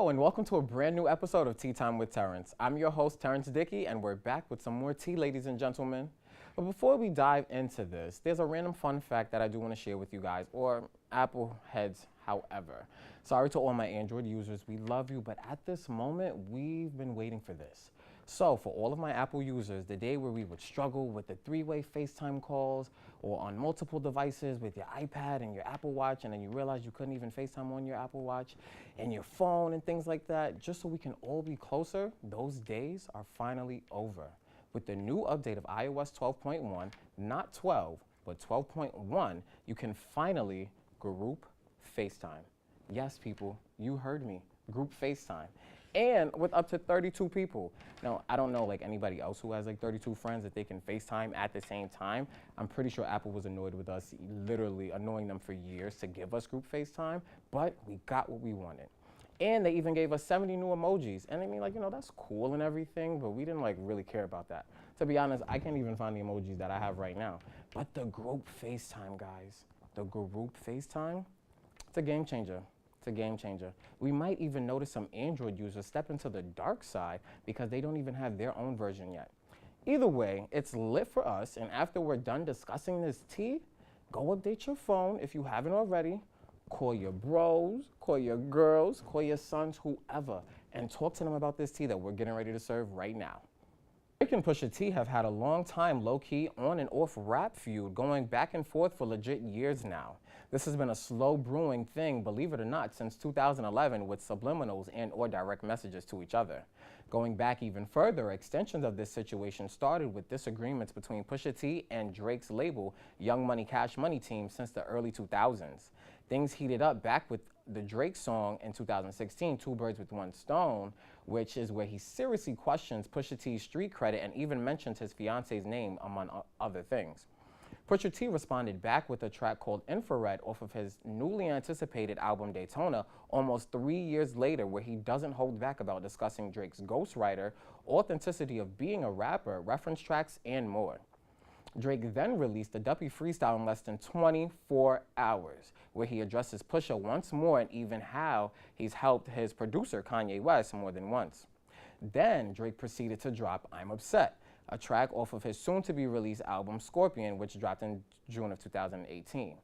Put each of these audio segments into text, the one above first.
Hello and welcome to a brand new episode of Tea Time with Terrence. I'm your host, Terrence Dickey, and we're back with some more tea, ladies and gentlemen. But before we dive into this, there's a random fun fact that I do want to share with you guys, or Apple heads, however. Sorry to all my Android users, we love you, but at this moment, we've been waiting for this. So for all of my Apple users, the day where we would struggle with the three-way FaceTime calls or on multiple devices with your iPad and your Apple Watch, and then you realize you couldn't even FaceTime on your Apple Watch and your phone and things like that, just so we can all be closer, those days are finally over. With the new update of iOS 12.1, not 12, but 12.1, you can finally group FaceTime. Yes, people, you heard me, group FaceTime. And with up to 32 people. Now, I don't know like anybody else who has like 32 friends that they can FaceTime at the same time. I'm pretty sure Apple was annoyed with us, literally annoying them for years to give us group FaceTime, but we got what we wanted. And they even gave us 70 new emojis. And I mean, like, you know, that's cool and everything, but we didn't like really care about that. To be honest, I can't even find the emojis that I have right now. But the group FaceTime, guys, the group FaceTime, it's a game changer. It's a game changer. We might even notice some Android users step into the dark side because they don't even have their own version yet. Either way, it's lit for us, and after we're done discussing this tea, go update your phone if you haven't already, call your bros, call your girls, call your sons, whoever, and talk to them about this tea that we're getting ready to serve right now. Drake and Pusha T have had a long time low-key on and off rap feud going back and forth for legit years now. This has been a slow brewing thing, believe it or not, since 2011 with subliminals and or direct messages to each other. Going back even further, extensions of this situation started with disagreements between Pusha T and Drake's label Young Money Cash Money team since the early 2000s. Things heated up back with the Drake song in 2016, Two Birds with One Stone, which is where he seriously questions Pusha T's street credit and even mentions his fiance's name, among other things. Pusha T responded back with a track called Infrared off of his newly anticipated album Daytona almost 3 years later, where he doesn't hold back about discussing Drake's ghostwriter, authenticity of being a rapper, reference tracks, and more. Drake then released a Dupri freestyle in less than 24 hours, where he addresses Pusha once more and even how he's helped his producer Kanye West more than once. Then Drake proceeded to drop I'm Upset, a track off of his soon-to-be-released album Scorpion, which dropped in June of 2018.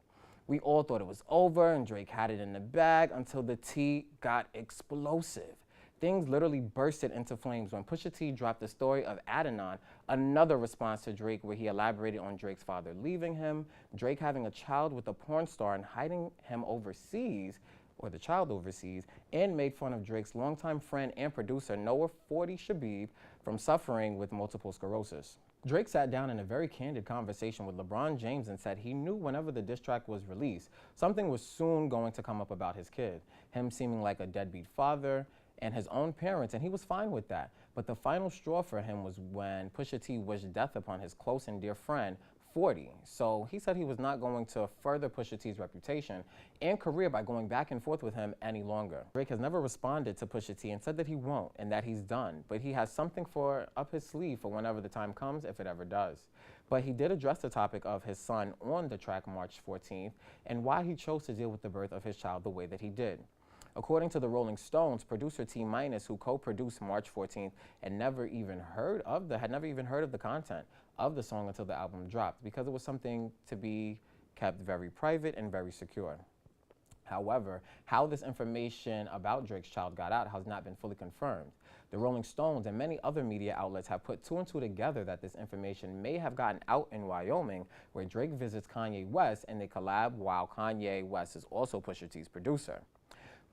We all thought it was over and Drake had it in the bag until the tea got explosive. Things literally bursted into flames when Pusha T dropped the story of Adidon, another response to Drake where he elaborated on Drake's father leaving him, Drake having a child with a porn star and hiding him overseas, or the child overseas, and made fun of Drake's longtime friend and producer Noah 40 Shabib from suffering with multiple sclerosis. Drake sat down in a very candid conversation with LeBron James and said he knew whenever the diss track was released, something was soon going to come up about his kid, him seeming like a deadbeat father, and his own parents, and he was fine with that. But the final straw for him was when Pusha T wished death upon his close and dear friend, 40. So he said he was not going to further Pusha T's reputation and career by going back and forth with him any longer. Drake has never responded to Pusha T and said that he won't and that he's done, but he has something up his sleeve for whenever the time comes, if it ever does. But he did address the topic of his son on the track March 14th and why he chose to deal with the birth of his child the way that he did. According to the Rolling Stones, producer T Minus, who co-produced March 14th, had never even heard of the content of the song until the album dropped because it was something to be kept very private and very secure. However, how this information about Drake's child got out has not been fully confirmed. The Rolling Stones and many other media outlets have put two and two together that this information may have gotten out in Wyoming, where Drake visits Kanye West and they collab while Kanye West is also Pusha T's producer.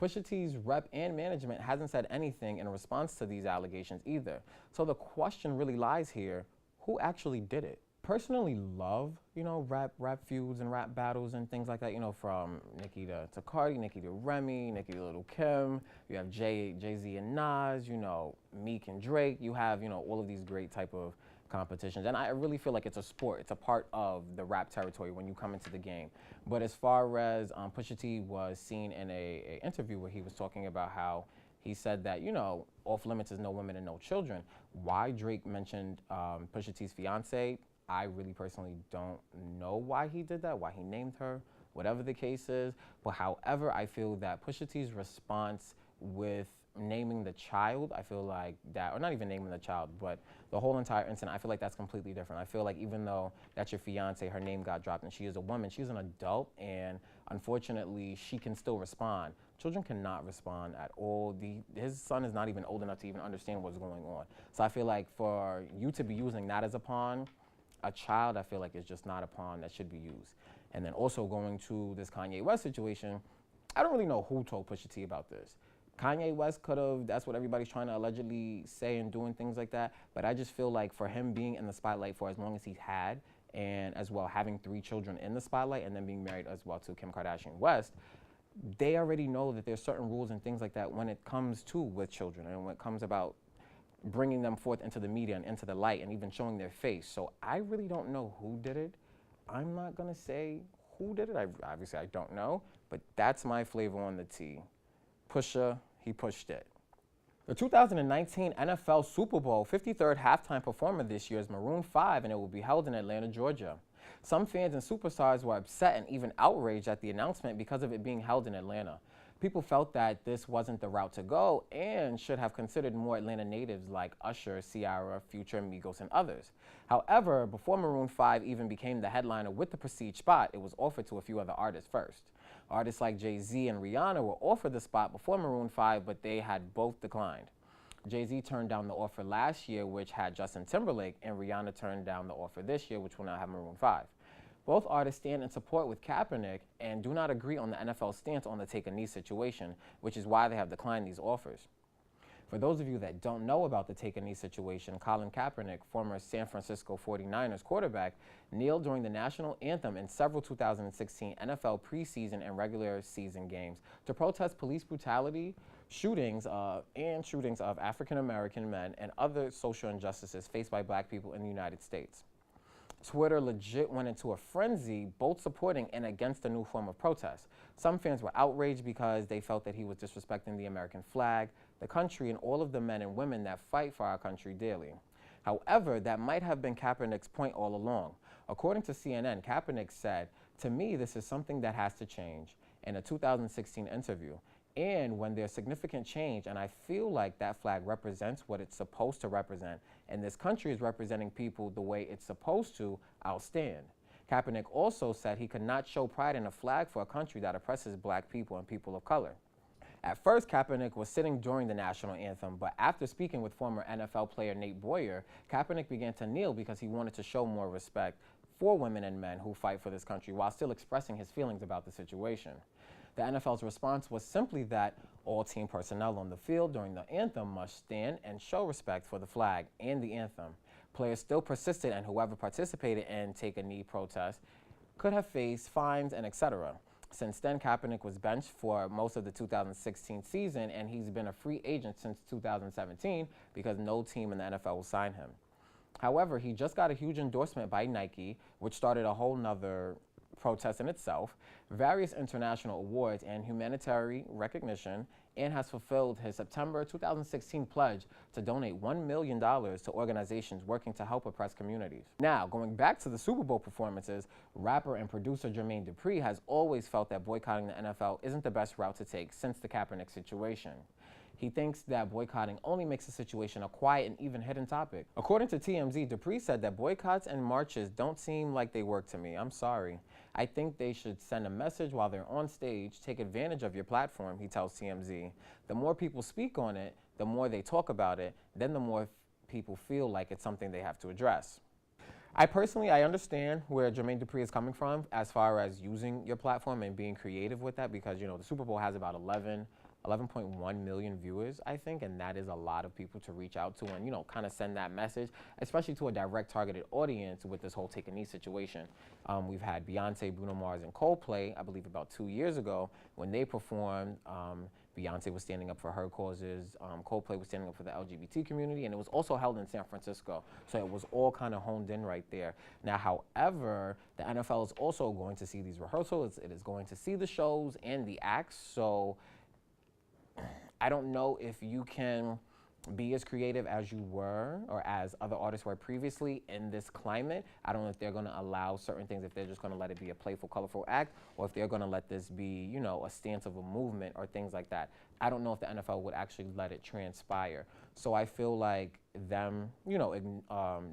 Pusha T's rep and management hasn't said anything in response to these allegations either. So the question really lies here, who actually did it? Personally love, rap feuds and rap battles and things like that, from Nicki to Cardi, Nicki to Remy, Nicki to Lil' Kim, you have Jay-Z and Nas, Meek and Drake, you have, all of these great type of competitions. And I really feel like it's a sport. It's a part of the rap territory when you come into the game. But as far as Pusha T was seen in a interview where he was talking about how he said that, off limits is no women and no children. Why Drake mentioned Pusha T's fiance, I really personally don't know why he did that, why he named her, whatever the case is. But however, I feel that Pusha T's response with naming the child, I feel like that, or not even naming the child, but the whole entire incident, I feel like that's completely different. I feel like even though that's your fiance, her name got dropped, and she is a woman, she's an adult, and unfortunately, she can still respond. Children cannot respond at all. His son is not even old enough to even understand what's going on. So I feel like for you to be using that as a pawn, a child, I feel like is just not a pawn that should be used. And then also going to this Kanye West situation, I don't really know who told Pusha T about this. Kanye West could have, that's what everybody's trying to allegedly say and doing things like that. But I just feel like for him being in the spotlight for as long as he's had, and as well having 3 children in the spotlight and then being married as well to Kim Kardashian West, they already know that there's certain rules and things like that when it comes to with children and when it comes about bringing them forth into the media and into the light and even showing their face. So I really don't know who did it. I'm not gonna say who did it. Obviously I don't know, but that's my flavor on the tea. Pusha, he pushed it. The 2019 NFL Super Bowl 53rd halftime performer this year is Maroon 5, and it will be held in Atlanta, Georgia. Some fans and superstars were upset and even outraged at the announcement because of it being held in Atlanta. People felt that this wasn't the route to go and should have considered more Atlanta natives like Usher, Ciara, Future, Migos, and others. However, before Maroon 5 even became the headliner with the prestige spot, it was offered to a few other artists first. Artists like Jay-Z and Rihanna were offered the spot before Maroon 5, but they had both declined. Jay-Z turned down the offer last year, which had Justin Timberlake, and Rihanna turned down the offer this year, which will now have Maroon 5. Both artists stand in support with Kaepernick and do not agree on the NFL's stance on the take-a-knee situation, which is why they have declined these offers. For those of you that don't know about the take-a-knee situation, Colin Kaepernick, former San Francisco 49ers quarterback, kneeled during the national anthem in several 2016 NFL preseason and regular season games to protest police brutality, shootings of African-American men, and other social injustices faced by black people in the United States. Twitter legit went into a frenzy, both supporting and against the new form of protest. Some fans were outraged because they felt that he was disrespecting the American flag, the country, and all of the men and women that fight for our country daily. However, that might have been Kaepernick's point all along. According to CNN, Kaepernick said, "To me, this is something that has to change," in a 2016 interview. And when there's significant change, and I feel like that flag represents what it's supposed to represent, and this country is representing people the way it's supposed to, I'll stand. Kaepernick also said he could not show pride in a flag for a country that oppresses black people and people of color. At first, Kaepernick was sitting during the national anthem, but after speaking with former NFL player Nate Boyer, Kaepernick began to kneel because he wanted to show more respect for women and men who fight for this country while still expressing his feelings about the situation. The NFL's response was simply that all team personnel on the field during the anthem must stand and show respect for the flag and the anthem. Players still persisted, and whoever participated in take-a-knee protests could have faced fines and etc. Since then, Kaepernick was benched for most of the 2016 season, and he's been a free agent since 2017 because no team in the NFL will sign him. However, he just got a huge endorsement by Nike, which started a whole nother protest in itself, various international awards and humanitarian recognition, and has fulfilled his September 2016 pledge to donate $1 million to organizations working to help oppressed communities. Now, going back to the Super Bowl performances, rapper and producer Jermaine Dupri has always felt that boycotting the NFL isn't the best route to take since the Kaepernick situation. He thinks that boycotting only makes the situation a quiet and even hidden topic. According to TMZ, Dupri said that boycotts and marches don't seem like they work to me. I'm sorry. I think they should send a message while they're on stage, take advantage of your platform, he tells TMZ. The more people speak on it, the more they talk about it, then the more people feel like it's something they have to address. I understand where Jermaine Dupri is coming from as far as using your platform and being creative with that, because, the Super Bowl has about 11.1 million viewers, I think, and that is a lot of people to reach out to and, kind of send that message, especially to a direct targeted audience with this whole take-a-knee situation. We've had Beyonce, Bruno Mars, and Coldplay, I believe about 2 years ago, when they performed. Beyonce was standing up for her causes, Coldplay was standing up for the LGBT community, and it was also held in San Francisco, so it was all kind of honed in right there. Now, however, the NFL is also going to see these rehearsals, it is going to see the shows and the acts, so I don't know if you can be as creative as you were or as other artists were previously in this climate. I don't know if they're going to allow certain things, if they're just going to let it be a playful, colorful act, or if they're going to let this be, you know, a stance of a movement or things like that. I don't know if the NFL would actually let it transpire. So I feel like them, you know,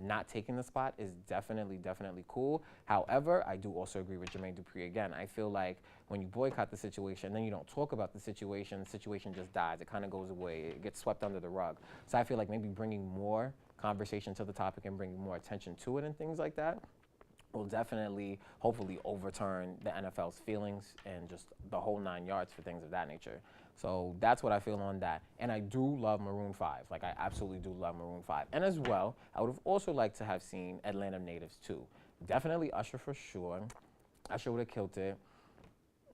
not taking the spot is definitely cool. However, I do also agree with Jermaine Dupri again. I feel like when you boycott the situation, then you don't talk about the situation just dies. It kind of goes away. It gets swept under the rug. So I feel like maybe bringing more conversation to the topic and bringing more attention to it and things like that will definitely, hopefully, overturn the NFL's feelings and just the whole 9 yards for things of that nature. So that's what I feel on that. And I do love Maroon 5. Like, I absolutely do love Maroon 5. And as well, I would have also liked to have seen Atlanta Natives too. Definitely Usher for sure. Usher would have killed it.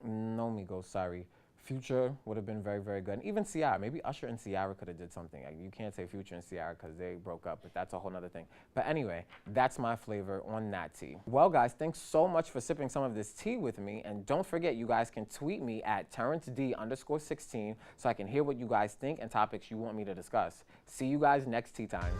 No Migos, sorry. Future would have been very good. And even Ciara, maybe Usher and Ciara could have did something. Like, you can't say Future and Ciara because they broke up, but that's a whole nother thing. But anyway, that's my flavor on that tea. Well, guys, thanks so much for sipping some of this tea with me. And don't forget, you guys can tweet me at TerrenceD_16 so I can hear what you guys think and topics you want me to discuss. See you guys next tea time.